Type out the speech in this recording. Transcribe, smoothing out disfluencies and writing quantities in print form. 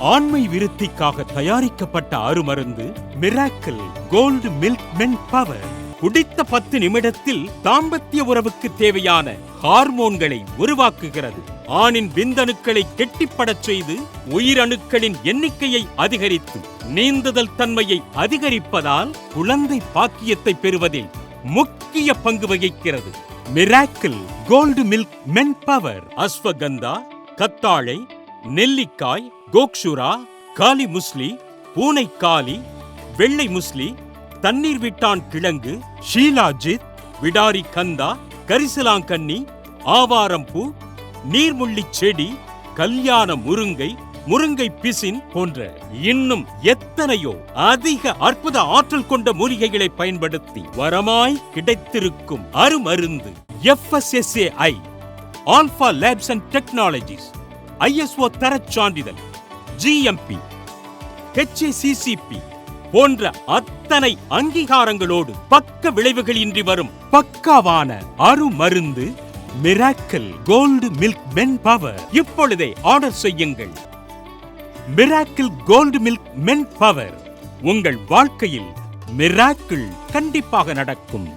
ஆண்மை விருத்திக்காக தயாரிக்கப்பட்ட அருமருந்து miracle gold milk men power. குடித்த 10 நிமிடத்தில் தாம்பத்திய உறவுக்கு தேவையான ஹார்மோன்களை உருவாக்குகிறது. ஆணின் விந்தணுக்களை கெட்டிப்படச் செய்து உயிரணுக்களின் எண்ணிக்கையை அதிகரித்து நீந்துதல் தன்மையை அதிகரிப்பதால் குழந்தை பாக்கியத்தை பெறுவதில் முக்கிய பங்கு வகிக்கிறது. Miracle gold milk men power. Ashwagandha, கத்தாழை, நெல்லிக்காய், கோக்ஷுரா, காலி முஸ்லி, பூனைக்காலி, வெள்ளை முஸ்லி, தண்ணீர் விட்டான் கிழங்கு, ஷீலாஜித், விடாரி கந்தா, கரிசலாங்கண்ணி, ஆவாரம்பூ, நீர்முள்ளி செடி, கல்யாண முருங்கை, முருங்கை பிசின் போன்ற இன்னும் எத்தனையோ அதிக அற்புத ஆற்றல் கொண்ட மூலிகைகளை பயன்படுத்தி வரமாய் கிடைத்திருக்கும் அருமருந்து FSSAI alpha labs and technologies, ISO தரச் சான்றிதழ், GMP, HACCP போன்ற அத்தனை அங்கீகாரங்களோடு பக்க விளைவுகள் இன்றி வரும் பக்காவான அருமருந்து miracle gold milk men power. இப்பொழுதே ஆர்டர் செய்யுங்கள். Miracle gold milk men power. உங்கள் வாழ்க்கையில் மிராக்கிள் கண்டிப்பாக நடக்கும்.